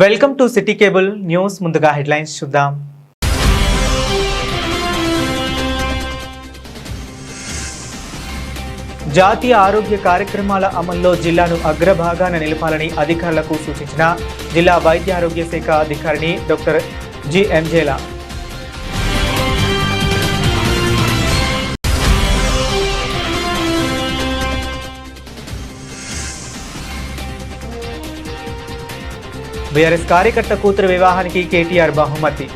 Welcome to city cable news. ముందుగా headlines చూద్దాం. జాతీయ ఆరోగ్య కార్యక్రమాల అమల్లో జిల్లాను అగ్రభాగాన నిలపాలని అధికారులకు సూచించిన జిల్లా వైద్య ఆరోగ్య శాఖ అధికారిని డాక్టర్ జి ఎంజేలా. బీఆర్ఎస్ కార్యకర్త కూతురు వివాహానికి కేటీఆర్ బహుమతి.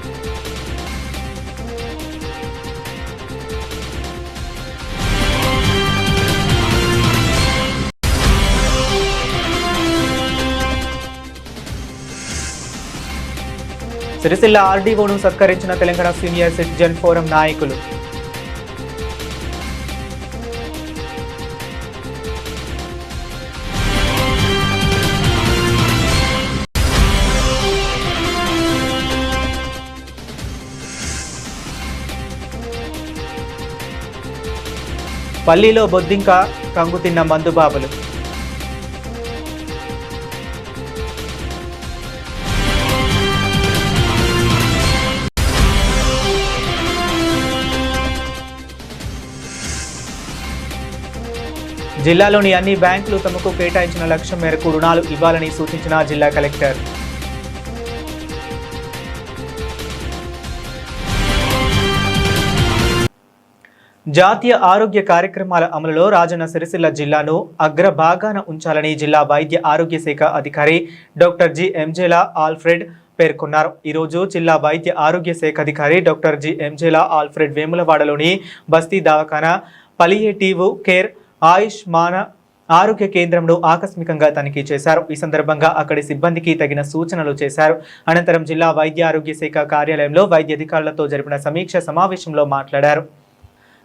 సిరిసిల్ల ఆర్డీఓను సత్కరించిన తెలంగాణ సీనియర్ సిటిజన్ ఫోరం నాయకులు. పల్లిలో బొద్దింక కంగుతిన్న మందుబాబులు. జిల్లాలోని అన్ని బ్యాంకులు తమకు కేటాయించిన లక్ష్యం మేరకు రుణాలు ఇవ్వాలని సూచించిన జిల్లా కలెక్టర్. జాతీయ ఆరోగ్య కార్యక్రమాల అమలులో రాజన్న సిరిసిల్ల జిల్లాను అగ్రభాగాన ఉంచాలని జిల్లా వైద్య ఆరోగ్య శాఖ అధికారి డాక్టర్ జి ఎంజేలా ఆల్ఫ్రెడ్ పేర్కొన్నారు. ఈరోజు జిల్లా వైద్య ఆరోగ్య శాఖ అధికారి డాక్టర్ జి ఎంజేలా ఆల్ఫ్రెడ్ వేములవాడలోని బస్తీ దవాఖానా పలియేటివ్ కేర్ ఆయుష్మాన ఆరోగ్య కేంద్రంను ఆకస్మికంగా తనిఖీ చేశారు. ఈ సందర్భంగా అక్కడి సిబ్బందికి తగిన సూచనలు చేశారు. అనంతరం జిల్లా వైద్య ఆరోగ్య శాఖ కార్యాలయంలో వైద్య అధికారులతో జరిపిన సమీక్ష సమావేశంలో మాట్లాడారు.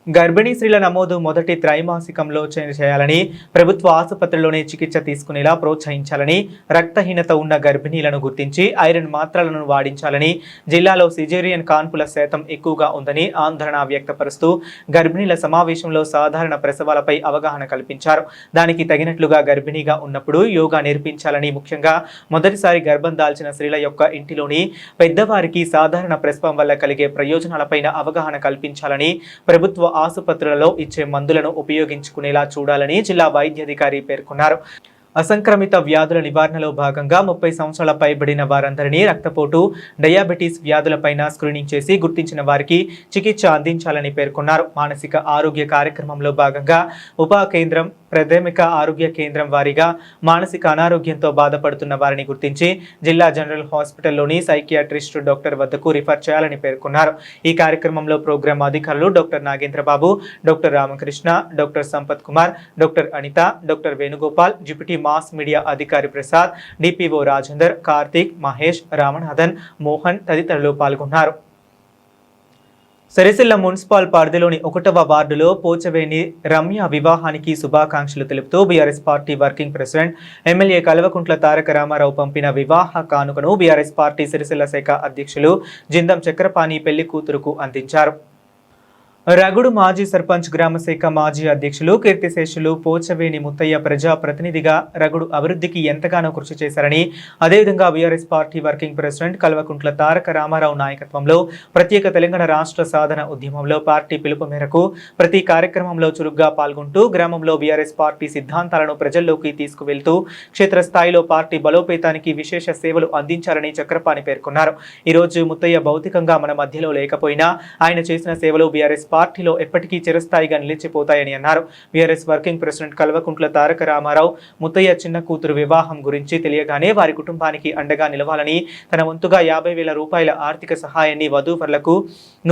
గర్భిణీ స్త్రీల నమోదు మొదటి త్రైమాసికంలో చేయాలని, ప్రభుత్వ ఆసుపత్రిలోనే చికిత్స తీసుకునేలా ప్రోత్సహించాలని, రక్తహీనత ఉన్న గర్భిణీలను గుర్తించి ఐరన్ మాత్రలను వాడించాలని, జిల్లాలో సిజేరియన్ కాన్పుల శాతం ఎక్కువగా ఉందని ఆందోళన వ్యక్తపరుస్తూ గర్భిణీల సమావేశంలో సాధారణ ప్రసవాలపై అవగాహన కల్పించారు. దానికి తగినట్లుగా గర్భిణీగా ఉన్నప్పుడు యోగా నేర్పించాలని, ముఖ్యంగా మొదటిసారి గర్భం దాల్చిన స్త్రీల యొక్క ఇంటిలోని పెద్దవారికి సాధారణ ప్రసవం వల్ల కలిగే ప్రయోజనాలపైన అవగాహన కల్పించాలని, ప్రభుత్వ ఆసుపత్రులలో ఇచ్చే మందులను ఉపయోగించుకునేలా చూడాలని జిల్లా వైద్యాధికారి పేర్కొన్నారు. అసంక్రమిత వ్యాధుల నివారణలో భాగంగా 30 సంవత్సరాల పైబడిన వారందరినీ రక్తపోటు, డయాబెటీస్ వ్యాధులపైన స్క్రీనింగ్ చేసి గుర్తించిన వారికి చికిత్స అందించాలని పేర్కొన్నారు. మానసిక ఆరోగ్య కార్యక్రమంలో భాగంగా ఉపా కేంద్రం, ప్రాథమిక ఆరోగ్య కేంద్రం వారీగా మానసిక అనారోగ్యంతో బాధపడుతున్న వారిని గుర్తించి జిల్లా జనరల్ హాస్పిటల్లోని సైకియాట్రిస్ట్ డాక్టర్ వద్దకు రిఫర్ చేయాలని పేర్కొన్నారు. ఈ కార్యక్రమంలో ప్రోగ్రాం అధికారులు doctor Nagendrababu, doctor Ramakrishna, doctor Sampath Kumar, doctor Anitha, doctor Venugopal, deputy mass media అధికారి ప్రసాద్, డిపిఓ రాజేందర్, కార్తీక్, మహేష్, రామనాథన్, మోహన్ తదితరులు పాల్గొన్నారు. సిరిసిల్ల మున్సిపల్ పరిధిలోని 1వ వార్డులో పోచవేని రమ్య వివాహానికి శుభాకాంక్షలు తెలుపుతూ BRS party working president MLA Kalvakuntla Taraka Ramarao పంపిన వివాహ కానుకను బీఆర్ఎస్ పార్టీ సిరిసిల్ల శాఖ అధ్యక్షులు జిందం చక్రపాణి పెళ్లి కూతురుకు అందించారు. రగుడు మాజీ సర్పంచ్ గ్రామశాఖ మాజీ అధ్యక్షులు కీర్తిశేషులు పోచవేని ముత్తయ్య ప్రజా ప్రతినిధిగా రగుడు అభివృద్ధికి ఎంతగానో కృషి చేశారని, అదేవిధంగా BRS party working president Kalvakuntla Taraka Rama Rao నాయకత్వంలో ప్రత్యేక తెలంగాణ రాష్ట్ర సాధన ఉద్యమంలో పార్టీ పిలుపు మేరకు ప్రతి కార్యక్రమంలో చురుగ్గా పాల్గొంటూ గ్రామంలో బీఆర్ఎస్ పార్టీ సిద్ధాంతాలను ప్రజల్లోకి తీసుకువెళ్తూ క్షేత్రస్థాయిలో పార్టీ బలోపేతానికి విశేష సేవలు అందించారని చక్రపాణి పేర్కొన్నారు. ఈరోజు ముత్తయ్య భౌతికంగా మన మధ్యలో లేకపోయినా ఆయన చేసిన సేవలు బీఆర్ఎస్ పార్టీలో ఎప్పటికీ చిరస్థాయిగా నిలిచిపోతాయని అన్నారు. BRS working president Kalvakuntla Taraka Ramarao Muthaiah చిన్న కూతురు వివాహం గురించి తెలియగానే వారి కుటుంబానికి అండగా నిలవాలని, తన వంతుగా 50,000 రూపాయల ఆర్థిక సహాయాన్ని వధూవరులకు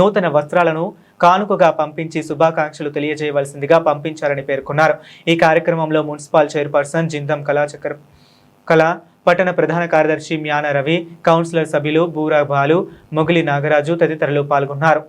నూతన వస్త్రాలను కానుకగా పంపించి శుభాకాంక్షలు తెలియజేయవలసిందిగా పంపించారని పేర్కొన్నారు. ఈ కార్యక్రమంలో మున్సిపల్ చైర్పర్సన్ జిందం కళా పట్టణ ప్రధాన కార్యదర్శి మ్యాన రవి, కౌన్సిలర్ సభ్యులు బూరా బాలు, మొగిలి నాగరాజు తదితరులు పాల్గొన్నారు.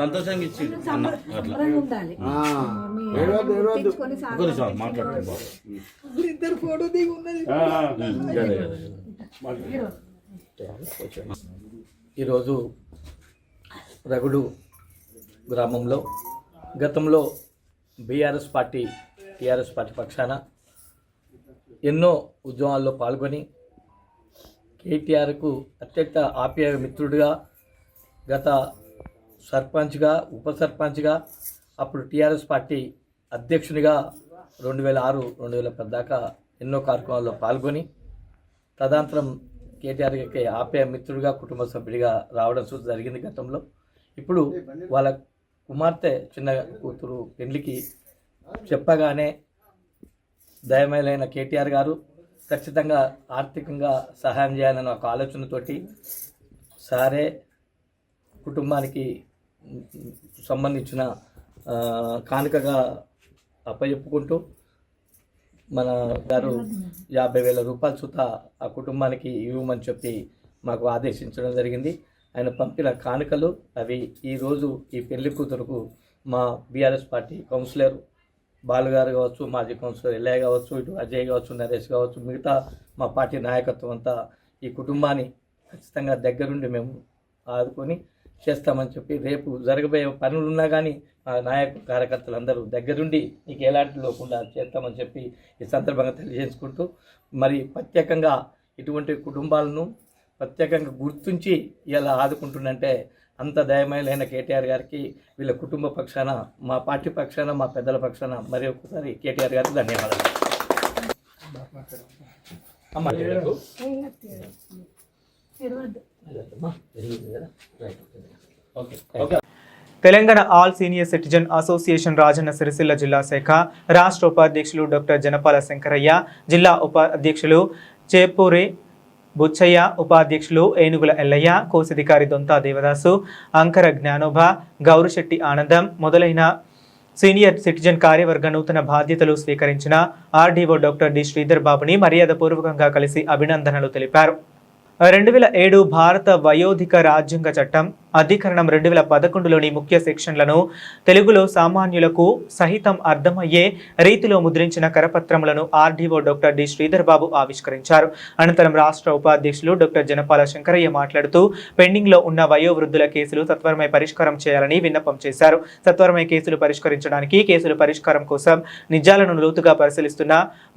సంతోషంగా ఇచ్చి మాట్లాడుతున్నారు. ఈరోజు రగుడు గ్రామంలో గతంలో టీఆర్ఎస్ పార్టీ పక్షాన ఎన్నో ఉద్యమాల్లో పాల్గొని కేటీఆర్కు అత్యంత ఆప్యాయ మిత్రుడిగా, గత సర్పంచ్గా, ఉప సర్పంచ్గా, అప్పుడు టీఆర్ఎస్ పార్టీ అధ్యక్షునిగా 2006-2010 దాకా ఎన్నో కార్యక్రమాల్లో పాల్గొని తదనంతరం కేటీఆర్కి ఆప్యాయ మిత్రుడిగా, కుటుంబ సభ్యుడిగా రావడం జరిగింది గతంలో. ఇప్పుడు వాళ్ళ కుమార్తె చిన్న కూతురు పెళ్లికి చెప్పగానే దయమేలైన కేటీఆర్ గారు ఖచ్చితంగా ఆర్థికంగా సహాయం చేయాలన్న ఒక ఆలోచనతోటి సారే కుటుంబానికి సంబంధించిన కానుకగా అప్పచెప్పుకుంటూ మన గారు 50,000 రూపాయల సుత ఆ కుటుంబానికి ఇవ్వమని చెప్పి మాకు ఆదేశించడం జరిగింది. ఆయన పంపిన కానుకలు అవి ఈరోజు ఈ పెళ్లి కూతురుకు మా బీఆర్ఎస్ పార్టీ కౌన్సిలర్ బాలుగారు కావచ్చు, మాజీ కౌన్సిలర్ ఎల్లయ్య కావచ్చు, ఇటు అజయ్ కావచ్చు, నరేష్ కావచ్చు, మిగతా మా పార్టీ నాయకత్వం అంతా ఈ కుటుంబాన్ని ఖచ్చితంగా దగ్గరుండి మేము ఆదుకొని చేస్తామని చెప్పి, రేపు జరగబోయే పనులున్నా కానీ ఆ నాయకులు కార్యకర్తలందరూ దగ్గరుండి నీకు ఎలాంటి లేకుండా చేస్తామని చెప్పి ఈ సందర్భంగా తెలియజేసుకుంటూ, మరి ప్రత్యేకంగా ఇటువంటి కుటుంబాలను ప్రత్యేకంగా గుర్తించి ఇలా ఆదుకుంటుందంటే అంత దయమేలైన కేటీఆర్ గారికి, వీళ్ళ కుటుంబ పక్షాన, మా పార్టీ పక్షాన, మా పెద్దల పక్షాన మరి ఒకసారి కేటీఆర్ గారికి ధన్యవాదాలు. Telangana all senior citizen association Rajanna Sircilla జిల్లా శాఖ రాష్ట్ర ఉపాధ్యక్షులు డాక్టర్ జనపాల శంకరయ్య, జిల్లా ఉపాధ్యక్షులు చేపూరి బుచ్చయ్య, ఉపాధ్యక్షులు ఏనుగుల ఎల్లయ్య, కోశాధికారి దొంతా దేవదాసు, అంకర జ్ఞానోభ, గౌరిశెట్టి ఆనందం మొదలైన సీనియర్ సిటిజన్ కార్యవర్గ నూతన బాధ్యతలు స్వీకరించిన ఆర్డీఓ డాక్టర్ డి శ్రీధర్ బాబుని మర్యాదపూర్వకంగా కలిసి అభినందనలు తెలిపారు. 2007 భారత వయోధిక రాజ్యాంగ చట్టం అధికరణం 2011లోని ముఖ్య సెక్షన్లను తెలుగులో సామాన్యులకు సహితం అర్థమయ్యే రీతిలో ముద్రించిన కరపత్రములను RDO doctor D Sridhar Babu ఆవిష్కరించారు. అనంతరం రాష్ట్ర ఉపాధ్యక్షులు డాక్టర్ జనపాల శంకరయ్య మాట్లాడుతూ పెండింగ్లో ఉన్న వయోవృద్ధుల కేసులు సత్వరమే పరిష్కారం చేయాలని విన్నపం చేశారు. సత్వరమే కేసులు పరిష్కరించడానికి, కేసుల పరిష్కారం కోసం నిజాలను లోతుగా పరిశీలిస్తున్న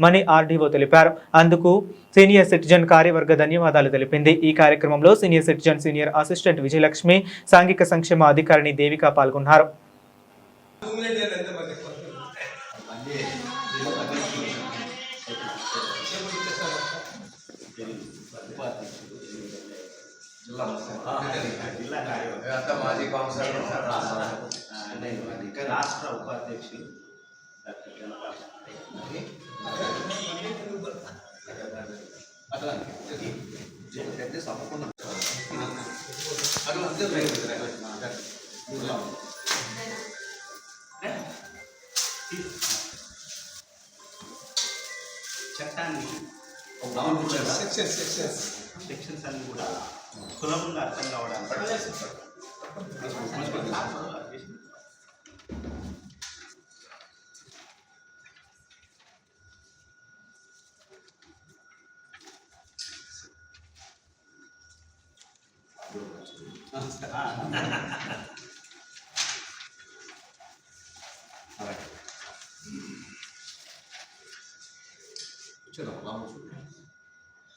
మని ఆర్డీఓ తెలిపారు. అందుకు సీనియర్ సిటిజన్ కార్యవర్గ ధన్యవాదాలు తెలిపింది. ఈ కార్యక్రమంలో senior citizen senior assistant Vijayalakshmi, సాంఘిక సంక్షేమ అధికారిని దేవిక పాల్గొన్నారు. రాష్ట్ర ఉపాధ్యక్షులు చట్టాన్ని సెక్షన్స్ అన్ని కూడా సులభంగా అర్థం కావడానికి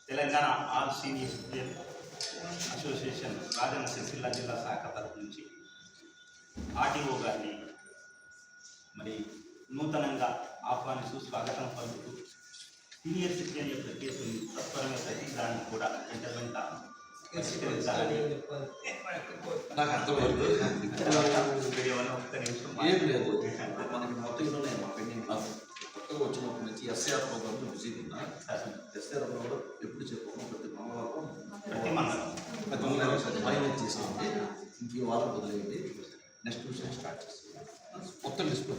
Telangana all senior citizen association Rajanna Sircilla జిల్లా శాఖ తరఫు నుంచి ఆర్టీఓ గారిని మరి నూతనంగా ఆహ్వానిస్తూ స్వాగతం పలుకుతూ సీనియర్ సిటిజన్ యొక్క కేసుని తత్పరమే ప్రతిదాన్ని కూడా వెంట పరిష్కరించాలని నాకు అర్థమైంది. ఒక్క నిమిషం ఏం లేదు, మనకి మొత్తం ఉన్నాయి మా పెండింగ్. నాకు కొత్తగా వచ్చినప్పటి నుంచి ఎస్ఆర్ ప్రోగ్రామ్లో బిజీగా ఉన్నా. ఎస్ఆర్ ప్రోగ్రాంలో ఎప్పుడు చెప్పాము, ప్రతి మంగళవారం ఫైనల్ చేసేయండి, ఇంక ఈ వారం వదిలేయండి, నెక్స్ట్ విషయం స్టార్ట్ చేస్తాం. మొత్తం డిస్ప్లే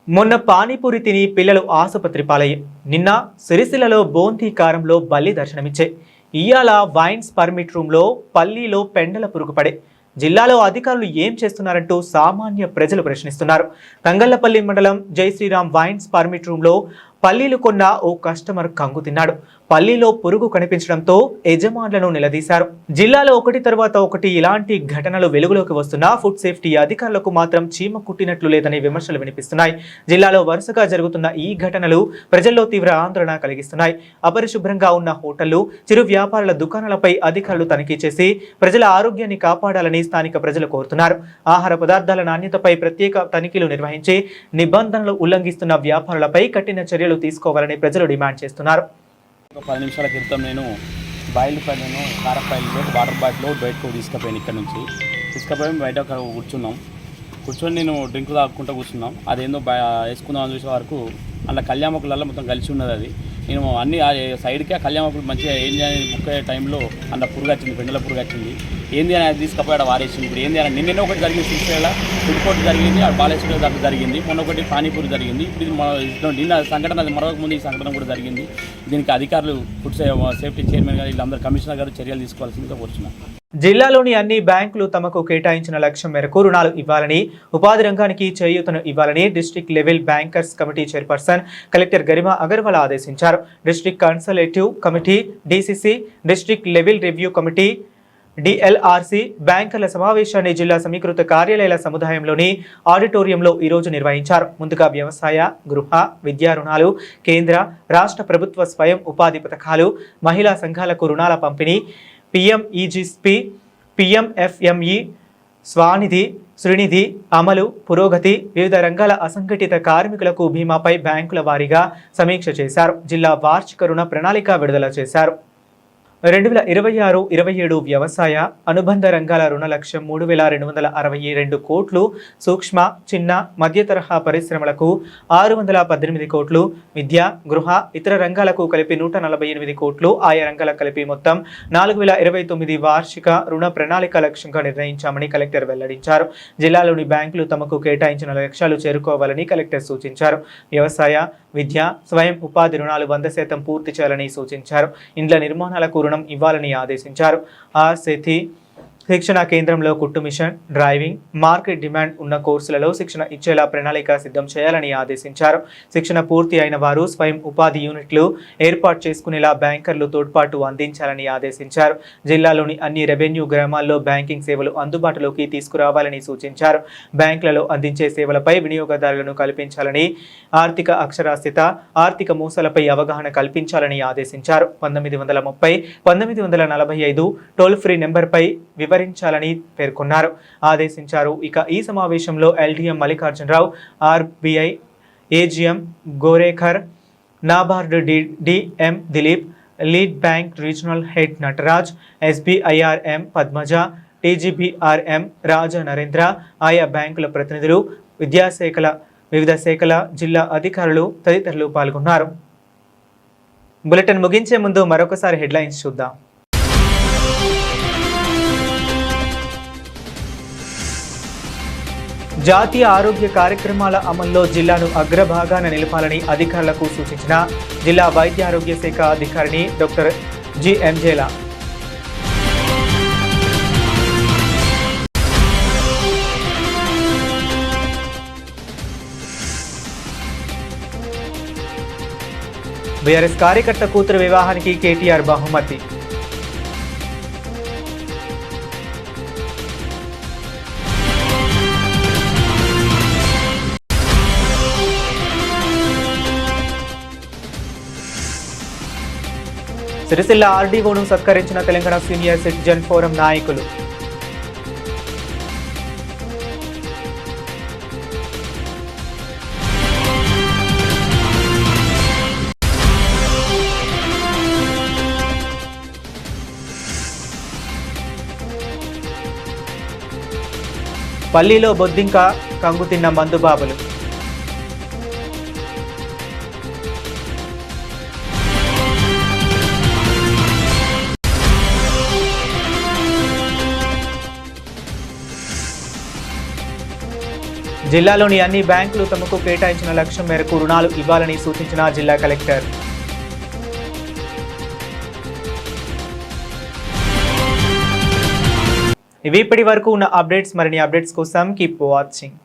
మొన్న పానీపూరి తిని పిల్లలు ఆసుపత్రి పాలయ్యాయి. నిన్న సిరిసిల్లలో బోంతీ కారంలో బల్లి దర్శనమిచ్చే. ఇయాల వైన్స్ పర్మిట్ రూమ్లో పల్లీలో పెండల పురుగు పడే. జిల్లాలో అధికారులు ఏం చేస్తున్నారంటూ సామాన్య ప్రజలు ప్రశ్నిస్తున్నారు. తంగళ్లపల్లి మండలం జై శ్రీరామ్ వైన్స్ పర్మిట్ రూమ్లో పల్లీలు కొన్న ఓ కస్టమర్ కంగు తిన్నాడు. పల్లీలో పురుగు కనిపించడంతో యజమానులను నిలదీశారు. జిల్లాలో ఒకటి తర్వాత ఒకటి ఇలాంటి ఘటనలు వెలుగులోకి వస్తున్నా ఫుడ్ సేఫ్టీ అధికారులకు మాత్రం చీమ కుట్టినట్లు లేదని విమర్శలు వినిపిస్తున్నాయి. జిల్లాలో వరుసగా జరుగుతున్న ఈ ఘటనలు ప్రజల్లో తీవ్ర ఆందోళన కలిగిస్తున్నాయి. అపరిశుభ్రంగా ఉన్న హోటళ్లు, చిరు వ్యాపారుల దుకాణాలపై అధికారులు తనిఖీ చేసి ప్రజల ఆరోగ్యాన్ని కాపాడాలని స్థానిక ప్రజలు కోరుతున్నారు. ఆహార పదార్థాల నాణ్యతపై ప్రత్యేక తనిఖీలు నిర్వహించి నిబంధనలు ఉల్లంఘిస్తున్న వ్యాపారులపై కఠిన చర్యలు తీసుకోవాలని ప్రజలు డిమాండ్ చేస్తున్నారు. ఒక 10 నిమిషాల క్రితం నేను బాయిల్డ్ పైన కారపాయలు వాటర్ బాటిల్ బయటకు తీసుకుపోయాను. ఇక్కడ నుంచి తీసుకుపోయి బయట కూర్చొని నేను డ్రింక్ తాగుకుంటూ కూర్చున్నాం. అదేందో వేసుకుందాం చూసే వరకు అలా కళ్యామకులలో మొత్తం కలిసి ఉన్నది. అది నేను అన్ని సైడ్కి కళ్యామకులు మంచిగా ఏం చేయాలి బుక్ అయ్యే టైంలో అందులో పురుగు వచ్చింది, పెండల పురుగు వచ్చింది. ఏంది అని అది తీసుకుపోయాడు వారేసింది. ఇప్పుడు ఏంది అని నిన్న ఒకటి జరిగింది, సిరిసిల్ల ఫుడ్ కోర్ట్ జరిగింది, బాలేశ్వర దగ్గర జరిగింది, మొన్న ఒకటి పానీపూరి జరిగింది. ఇప్పుడు నిన్న సంఘటన మరొక ముందు ఈ సంఘటన కూడా జరిగింది. దీనికి అధికారులు ఫుడ్ సేఫ్టీ చైర్మన్ గారు వీళ్ళందరూ కమిషనర్ గారు చర్యలు తీసుకోవాల్సిందిగా కోరుతున్నారు. జిల్లాలోని అన్ని బ్యాంకులు తమకు కేటాయించిన లక్ష్యం మేరకు రుణాలు ఇవ్వాలని, ఉపాధి రంగానికి చేయూతను ఇవ్వాలని district level bankers committee chairperson collector Garima Agarwal ఆదేశించారు. District consultative committee, DCC, district level review committee, DLRC బ్యాంకర్ల సమావేశాన్ని జిల్లా సమీకృత కార్యాలయాల సముదాయంలోని ఆడిటోరియంలో ఈరోజు నిర్వహించారు. ముందుగా వ్యవసాయ, గృహ, విద్యా రుణాలు, కేంద్ర, రాష్ట్ర ప్రభుత్వ స్వయం ఉపాధి పథకాలు, మహిళా సంఘాలకు రుణాల పంపిణీ, పిఎంఈజీస్పీ, పిఎంఎఫ్ఎంఈ, స్వానిధి, శ్రీనిధి అమలు, పురోగతి, వివిధ రంగాల అసంఘటిత కార్మికులకు బీమాపై బ్యాంకుల వారీగా సమీక్ష చేశారు. జిల్లా వార్షిక రుణ ప్రణాళిక విడుదల చేశారు. 2026-27 వ్యవసాయ అనుబంధ రంగాల రుణ లక్ష్యం 3,262 కోట్లు, సూక్ష్మ, చిన్న, మధ్య తరహా పరిశ్రమలకు 618 కోట్లు, విద్య, గృహ, ఇతర రంగాలకు కలిపి 148 కోట్లు, ఆయా రంగాలకు కలిపి మొత్తం 4,029 వార్షిక రుణ ప్రణాళిక లక్ష్యంగా నిర్ణయించామని కలెక్టర్ వెల్లడించారు. జిల్లాలోని బ్యాంకులు తమకు కేటాయించిన లక్ష్యాలు చేరుకోవాలని కలెక్టర్ సూచించారు. వ్యవసాయ, విద్య, స్వయం ఉపాధి రుణాలు 100% పూర్తి చేయాలని సూచించారు. ఇండ్ల నిర్మాణాలకు రుణం ఇవ్వాలని ఆదేశించారు. ఆర్సెథి శిక్షణ కేంద్రంలో కుట్టు మిషన్, డ్రైవింగ్, మార్కెట్ డిమాండ్ ఉన్న కోర్సులలో శిక్షణ ఇచ్చేలా ప్రణాళిక సిద్ధం చేయాలని ఆదేశించారు. శిక్షణ పూర్తి అయిన వారు స్వయం ఉపాధి యూనిట్లు ఏర్పాటు చేసుకునేలా బ్యాంకర్లు తోడ్పాటు అందించాలని ఆదేశించారు. జిల్లాలోని అన్ని రెవెన్యూ గ్రామాల్లో బ్యాంకింగ్ సేవలు అందుబాటులోకి తీసుకురావాలని సూచించారు. బ్యాంకులలో అందించే సేవలపై వినియోగదారులను కల్పించాలని, ఆర్థిక అక్షరాస్యత, ఆర్థిక మోసాలపై అవగాహన కల్పించాలని ఆదేశించారు. 1930-1945 టోల్ ఫ్రీ నెంబర్పై వివరించాలని పేర్కొన్నారు, ఆదేశించారు. ఇక ఈ సమావేశంలో LDM Mallikarjuna Rao, RBI AGM Gorekhar, NABARD DM Dilip, lead bank regional head Nataraj, SBI RM Padmaja, TGB RM Raja Narendra, ఆయా బ్యాంకుల ప్రతినిధులు, విద్యాశాఖల వివిధ శాఖల జిల్లా అధికారులు తదితరులు పాల్గొన్నారు. బులెటిన్ ముగించే ముందు మరొకసారి హెడ్లైన్స్ చూద్దాం. జాతీయ ఆరోగ్య కార్యక్రమాల అమల్లో జిల్లాను అగ్రభాగాన నిలపాలని అధికారులకు సూచించిన జిల్లా వైద్య ఆరోగ్య శాఖ అధికారిని డాక్టర్ జి ఎంజేలా. బీఆర్ఎస్ కార్యకర్త కూతురు వివాహానికి కేటీఆర్ బహుమతి. సిరిసిల్ల ఆర్డీఓను సత్కరించిన తెలంగాణ సీనియర్ సిటిజన్ ఫోరం నాయకులు. పల్లీలో బొద్దింక కంగుతిన్న మందుబాబులు. జిల్లాలోని అన్ని బ్యాంకులు తమకు కేటాయించిన లక్ష్యం మేరకు రుణాలు ఇవ్వాలని సూచించిన జిల్లా కలెక్టర్. ఇవి ఇప్పటి వరకు ఉన్న అప్డేట్స్. మరిన్ని అప్డేట్స్ కోసం కీప్ వాచింగ్.